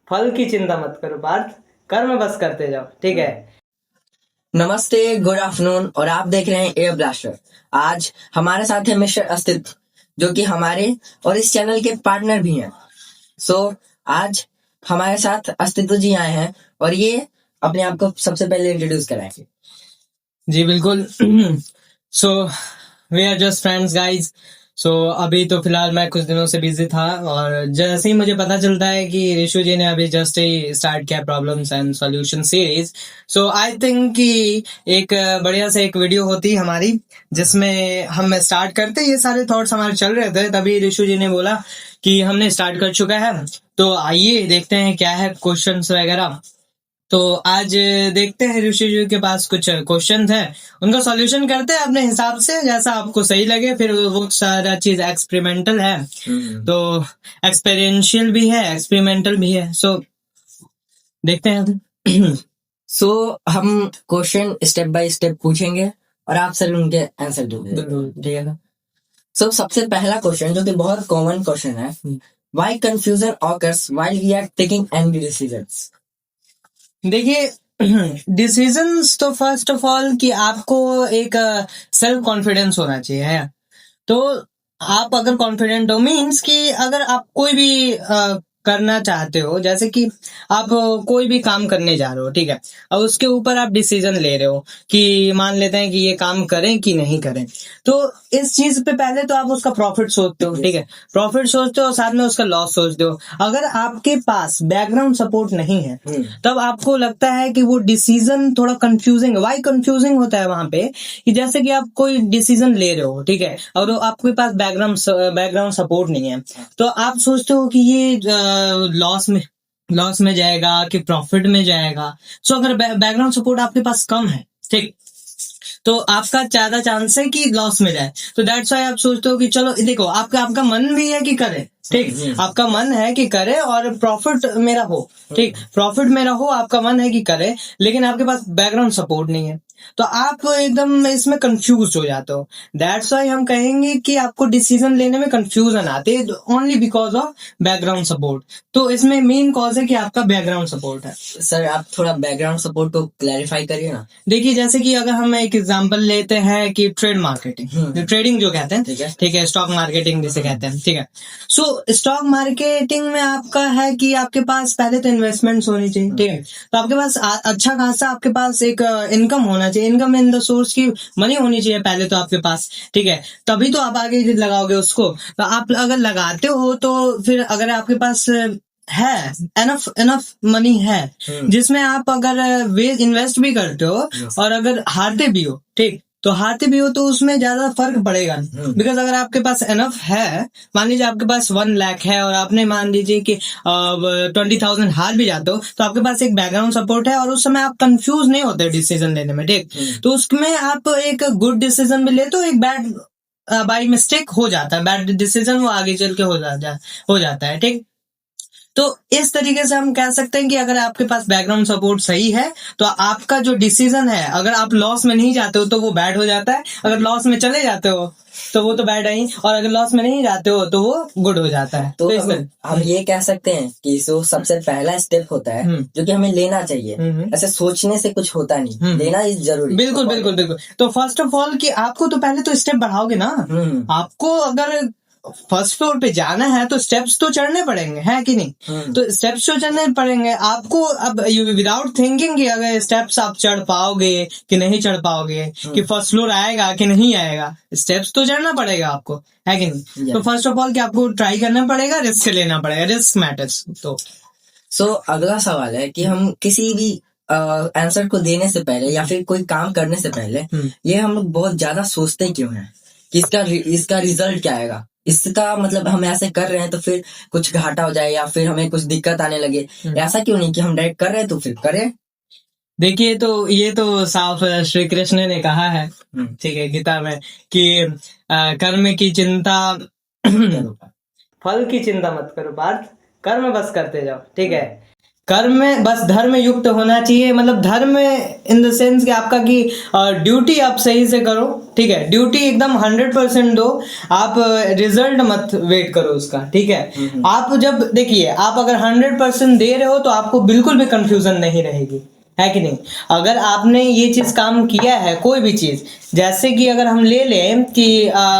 फल की चिंता मत करो पार्थ, कर्म बस करते जाओ, ठीक है। नमस्ते, गुड आफ्टरनून और आप देख रहे हैं एयर ब्लास्टर। आज हमारे साथ है मिस्टर अस्तित्व, जो कि हमारे और इस चैनल के पार्टनर भी हैं। आज हमारे साथ अस्तित्व जी आए हैं और ये अपने आप को सबसे पहले इंट्रोड्यूस कराएंगे। जी बिल्कुल। So we are just friends guys. So अभी तो फिलहाल मैं कुछ दिनों से बिजी था और जैसे ही मुझे पता चलता है कि ऋषु जी ने अभी जस्ट ही स्टार्ट किया problems and solution series, so I think कि एक बढ़िया से एक वीडियो होती हमारी जिसमें हम स्टार्ट करते, ये सारे थॉट्स हमारे चल रहे थे, तभी ऋषु जी ने बोला कि हमने स्टार्ट कर चुका है, तो आइए देखते हैं क्या है क्वेश्चंस वगैरह। तो आज देखते हैं ऋषि जी के पास कुछ क्वेश्चन है, उनका सॉल्यूशन करते हैं अपने हिसाब से जैसा आपको सही लगे। फिर वो सारा चीज एक्सपेरिमेंटल है, तो एक्सपेरिएंशियल भी है, एक्सपेरिमेंटल भी है। सो देखते हैं। हम क्वेश्चन स्टेप बाय स्टेप पूछेंगे और आप सर उनके आंसर दोगे, ठीक है ना। सबसे पहला क्वेश्चन, जो कि बहुत कॉमन क्वेश्चन है, why confusion occurs while we are taking any decisions. देखिए, डिसीजंस तो फर्स्ट ऑफ ऑल कि आपको एक सेल्फ कॉन्फिडेंस होना चाहिए है। तो आप अगर कॉन्फिडेंट हो मीन्स कि अगर आप कोई भी करना चाहते हो, जैसे कि आप कोई भी काम करने जा रहे हो, ठीक है, और उसके ऊपर आप डिसीजन ले रहे हो कि मान लेते हैं कि ये काम करें कि नहीं करें, तो इस चीज पे पहले तो आप उसका प्रॉफिट सोचते हो, ठीक है, प्रॉफिट सोचते हो, साथ में उसका लॉस सोचते हो। अगर आपके पास बैकग्राउंड सपोर्ट नहीं है तब आपको लगता है कि वो डिसीजन थोड़ा कंफ्यूजिंग है। वाई कंफ्यूजिंग होता है वहां पे कि जैसे कि आप कोई डिसीजन ले रहे हो, ठीक है, और आपके पास बैकग्राउंड सपोर्ट नहीं है, तो आप सोचते हो कि ये लॉस में जाएगा कि प्रॉफिट में जाएगा। सो अगर बैकग्राउंड सपोर्ट आपके पास कम है, ठीक, तो आपका ज्यादा चांस है कि लॉस में जाए। तो दैट्स व्हाई आप सोचते हो कि चलो देखो, आपका मन भी है कि करे, ठीक, आपका मन है कि करे और प्रॉफिट मेरा हो, ठीक, प्रॉफिट मेरा हो, आपका मन है कि करे, लेकिन आपके पास बैकग्राउंड सपोर्ट नहीं है, तो आप एकदम इसमें कंफ्यूज हो जाते हो। दैट्स व्हाई हम कहेंगे कि आपको डिसीजन लेने में कंफ्यूजन आती है only because of background support. तो इसमें मेन कॉज है कि आपका बैकग्राउंड सपोर्ट है। सर आप थोड़ा बैकग्राउंड सपोर्ट को क्लैरिफाई करिए ना। देखिए, जैसे कि अगर हम एक एग्जांपल लेते हैं कि ट्रेड मार्केटिंग, ट्रेडिंग जो कहते हैं, ठीक है, स्टॉक मार्केटिंग जिसे कहते हैं, ठीक है। सो स्टॉक मार्केटिंग में आपका है कि आपके पास पहले तो इन्वेस्टमेंट्स होनी चाहिए, ठीक है, तो आपके पास अच्छा खासा आपके पास एक इनकम होना चाहिए, इनकम इन द सोर्स की मनी होनी चाहिए पहले तो आपके पास, ठीक है, तभी तो आप आगे लगाओगे उसको। तो आप अगर लगाते हो तो फिर अगर आपके पास है एनफ मनी है जिसमें आप अगर इन्वेस्ट भी करते हो और अगर हारते भी हो, ठीक, तो हारते भी हो तो उसमें ज्यादा फर्क पड़ेगा नहीं, बिकॉज अगर आपके पास एनफ है, मान लीजिए आपके पास 1 लाख है और आपने मान लीजिए कि 20,000 हार भी जाते हो, तो आपके पास एक बैकग्राउंड सपोर्ट है और उस समय आप कंफ्यूज नहीं होते डिसीजन लेने में, ठीक, तो उसमें आप एक गुड डिसीजन भी लेते हो, एक बैड बाई मिस्टेक हो जाता है, बैड डिसीजन वो आगे चल के हो जाता है, ठीक। तो इस तरीके से हम कह सकते हैं कि अगर आपके पास बैकग्राउंड सपोर्ट सही है तो आपका जो डिसीजन है, अगर आप लॉस में नहीं जाते हो तो वो बैड हो जाता है, अगर लॉस में चले जाते हो तो वो तो बैड है ही, और अगर लॉस में नहीं जाते हो तो वो गुड हो जाता है। तो हम ये कह सकते हैं कि जो सबसे पहला स्टेप होता है जो कि हमें लेना चाहिए, ऐसे सोचने से कुछ होता नहीं, लेना इज जरूरी। बिल्कुल बिल्कुल बिल्कुल। तो फर्स्ट ऑफ ऑल कि आपको तो पहले तो स्टेप बढ़ाओगे ना, आपको अगर फर्स्ट फ्लोर पे जाना है तो स्टेप्स तो चढ़ने पड़ेंगे, है कि नहीं, तो स्टेप्स तो चढ़ने पड़ेंगे आपको। अब विदाउट थिंकिंग कि अगर स्टेप्स आप चढ़ पाओगे कि नहीं चढ़ पाओगे, कि फर्स्ट फ्लोर आएगा कि नहीं आएगा, स्टेप्स तो चढ़ना पड़ेगा आपको, है कि नहीं। तो फर्स्ट ऑफ ऑल कि आपको ट्राई करना पड़ेगा, रिस्क लेना पड़ेगा, रिस्क मैटर्स। तो अगला सवाल है कि हम किसी भी आंसर को देने से पहले या फिर कोई काम करने से पहले ये हम लोग बहुत ज्यादा सोचते क्यों हैं कि इसका रिजल्ट क्या आएगा, इसका मतलब हम ऐसे कर रहे हैं तो फिर कुछ घाटा हो जाए या फिर हमें कुछ दिक्कत आने लगे। ऐसा क्यों नहीं कि हम डायरेक्ट कर रहे हैं तो फिर करें। देखिए, तो ये तो साफ श्री कृष्ण ने कहा है, ठीक है, गीता में कि कर्म की चिंता फल की चिंता मत करो पार्थ, कर्म बस करते जाओ, ठीक है। कर्म में बस धर्म युक्त होना चाहिए, मतलब धर्म इन द सेंस कि आपका की ड्यूटी आप सही से करो, ठीक है, ड्यूटी एकदम 100% दो, आप रिजल्ट मत वेट करो उसका, ठीक है। आप जब देखिए, आप अगर 100% दे रहे हो तो आपको बिल्कुल भी कंफ्यूजन नहीं रहेगी, है कि नहीं। अगर आपने ये चीज काम किया है, कोई भी चीज, जैसे कि अगर हम ले लें कि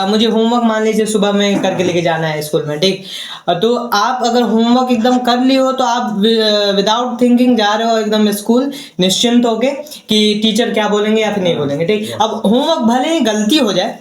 मुझे होमवर्क मान लीजिए सुबह में करके लेके जाना है स्कूल में, ठीक, तो आप अगर होमवर्क एकदम कर लिए हो तो आप विदाउट थिंकिंग जा रहे हो एकदम स्कूल निश्चिंत होके कि टीचर क्या बोलेंगे या फिर नहीं बोलेंगे, ठीक। अब होमवर्क भले ही गलती हो जाए,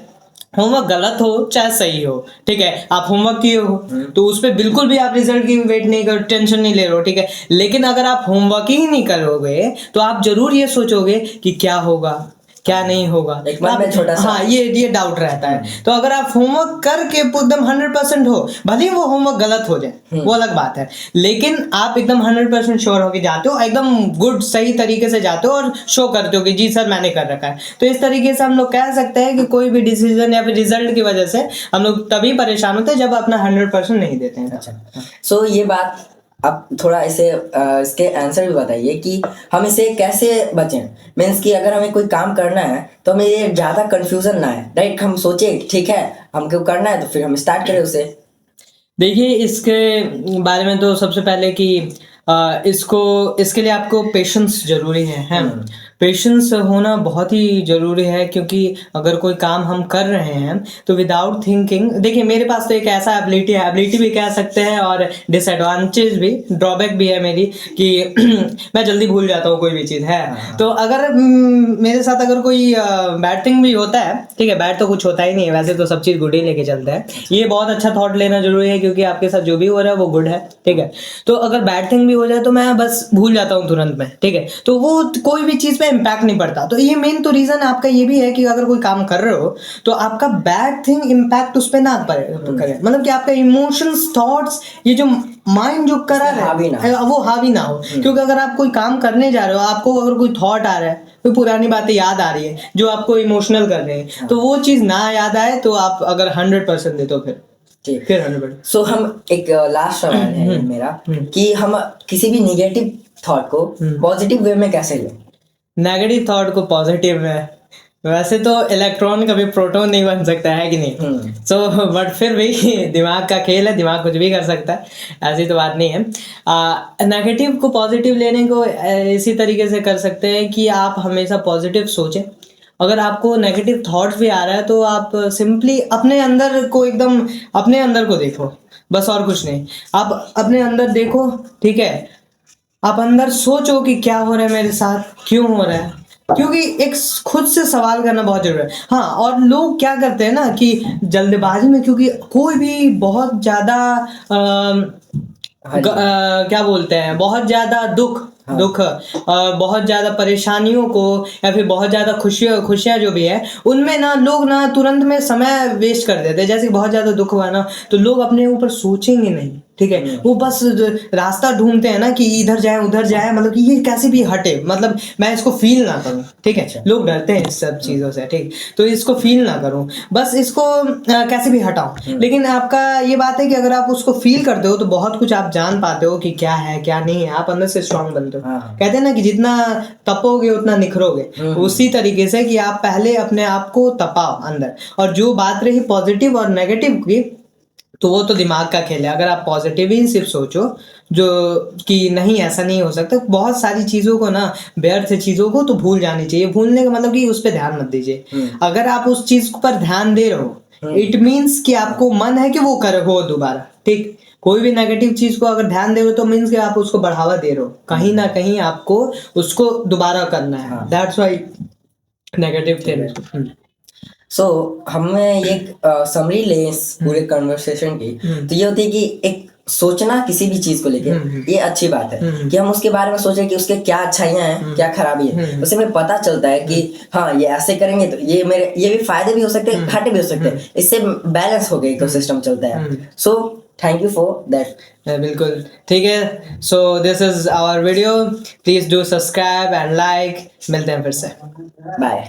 होमवर्क गलत हो चाहे सही हो, ठीक है, आप होमवर्क किए हो तो उस पर बिल्कुल भी आप रिजल्ट की वेट नहीं कर, टेंशन नहीं ले रहे हो, ठीक है। लेकिन अगर आप होमवर्क ही नहीं करोगे तो आप जरूर ये सोचोगे कि क्या होगा क्या नहीं होगा, एक मन में छोटा सा, हाँ, ये डाउट रहता है। तो अगर आप होमवर्क करके एकदम 100% हो, भले ही वो होमवर्क गलत हो जाए वो अलग बात है, लेकिन आप एकदम 100% श्योर होके जाते हो, एकदम गुड सही तरीके से जाते हो और शो करते हो कि जी सर मैंने कर रखा है। तो इस तरीके से हम लोग कह सकते हैं कि कोई भी डिसीजन या फिर रिजल्ट की वजह से हम लोग तभी परेशान होते हैं जब अपना 100% नहीं देते हैं। अच्छा, सो ये बात आप थोड़ा इसे इसके आंसर भी बताइए कि हम इसे कैसे बचें। मीन्स कि अगर हमें कोई काम करना है तो हमें ये ज़्यादा कंफ्यूजन ना है, राइट, हम सोचे ठीक है हमको करना है तो फिर हम स्टार्ट करें उसे। देखिए, इसके बारे में तो सबसे पहले कि इसके लिए आपको पेशेंस जरूरी है। पेशेंस होना बहुत ही जरूरी है, क्योंकि अगर कोई काम हम कर रहे हैं तो विदाउट थिंकिंग, देखिए मेरे पास तो एक ऐसा एबिलिटी भी कह सकते हैं और डिसएडवांटेज भी, ड्रॉबैक भी है मेरी कि मैं जल्दी भूल जाता हूँ कोई भी चीज़ है। तो अगर मेरे साथ अगर कोई बैड थिंग भी होता है, ठीक है, बैड तो कुछ होता ही नहीं है, वैसे तो सब चीज़ गुड ही लेके चलता है, ये बहुत अच्छा थॉट लेना जरूरी है क्योंकि आपके साथ जो भी हो रहा है वो गुड है, ठीक है। तो अगर बैड थिंग भी हो जाए तो मैं बस भूल जाता हूँ तुरंत में, ठीक है, तो वो कोई भी चीज़ इम्पैक्ट नहीं पड़ता। तो ये मेन तो रीजन आपका ये भी है कि अगर कोई काम कर रहे हो तो आपका बैड थिंग इम्पैक्ट उस पर ना करे, मतलब कि आपका इमोशंस थॉट्स, ये जो माइंड जो करा है वो हावी ना हो। क्योंकि अगर आप कोई काम करने जा रहे हो, आपको अगर कोई थॉट आ रहा है, कोई पुरानी बातें याद आ रही है जो आपको इमोशनल कर रहे हैं, तो वो चीज ना याद आए तो आप अगर 100% दे तो फिर 100%। सो हम एक लास्ट सवाल है मेरा कि हम किसी भी निगेटिव थॉट को पॉजिटिव वे में कैसे लें। नेगेटिव थॉट को पॉजिटिव में, वैसे तो इलेक्ट्रॉन कभी प्रोटॉन नहीं बन सकता है कि नहीं, सो बट फिर भी दिमाग का खेल है, दिमाग कुछ भी कर सकता है, ऐसी तो बात नहीं है। नेगेटिव को पॉजिटिव लेने को इसी तरीके से कर सकते हैं कि आप हमेशा पॉजिटिव सोचें। अगर आपको नेगेटिव थॉट्स भी आ रहा है तो आप सिंपली अपने अंदर को एकदम अपने अंदर को देखो, बस और कुछ नहीं, आप अपने अंदर देखो, ठीक है, आप अंदर सोचो कि क्या हो रहा है मेरे साथ, क्यों हो रहा है, क्योंकि एक खुद से सवाल करना बहुत जरूरी है। हाँ, और लोग क्या करते हैं ना कि जल्दबाजी में, क्योंकि कोई भी बहुत ज्यादा क्या बोलते हैं, बहुत ज्यादा दुख बहुत ज्यादा परेशानियों को या फिर बहुत ज्यादा खुशियां जो भी है उनमें ना लोग ना तुरंत में समय वेस्ट कर देते हैं। जैसे बहुत ज्यादा दुख हुआ ना तो लोग अपने ऊपर सोचेंगे नहीं, ठीक है, वो बस रास्ता ढूंढते हैं ना कि इधर जाए उधर जाए, मतलब कि ये कैसे भी हटे, मतलब मैं इसको फील ना करूं, ठीक है, लोग डरते हैं इस सब चीजों से, ठीक, तो इसको फील ना करूं, बस इसको कैसे भी हटाओ। लेकिन आपका ये बात है कि अगर आप उसको फील करते हो तो बहुत कुछ आप जान पाते हो कि क्या है क्या नहीं है, आप अंदर से स्ट्रांग बनते हो। कहते हैं ना कि जितना तपोगे उतना निखरोगे, उसी तरीके से कि आप पहले अपने आप को तपाओ अंदर। और जो बात रही पॉजिटिव और नेगेटिव की, तो वो तो दिमाग का खेल है। अगर आप पॉजिटिव ही सिर्फ सोचो जो कि नहीं ऐसा नहीं हो सकता, बहुत सारी चीजों को ना, व्यर्थ चीजों को तो भूल जानी चाहिए। भूलने का मतलब कि उस पर ध्यान मत दीजिए। अगर आप उस चीज पर ध्यान दे रहे हो, इट मीन्स कि आपको मन है कि वो करो दोबारा, ठीक। कोई भी नेगेटिव चीज को अगर ध्यान दे रहे हो तो मीन्स कि आप उसको बढ़ावा दे रहे हो, कहीं ना कहीं आपको उसको दोबारा करना है, दैट्स व्हाई नेगेटिव थिंग। सो हमें ये समरी ले इस पूरे कन्वर्सेशन की, तो ये होती है कि एक सोचना किसी भी चीज को लेके ये अच्छी बात है कि हम उसके बारे में सोचें कि उसके क्या अच्छाइयां हैं क्या खराबी है, उससे हमें पता चलता है कि हाँ ये ऐसे करेंगे तो ये भी फायदे भी हो सकते हैं, घाटे भी हो सकते हैं, इससे बैलेंस हो गया इकोसिस्टम चलता है। So thank you for that. बिल्कुल ठीक है। So this is our video, please do subscribe and like. मिलते हैं फिर से, बाय।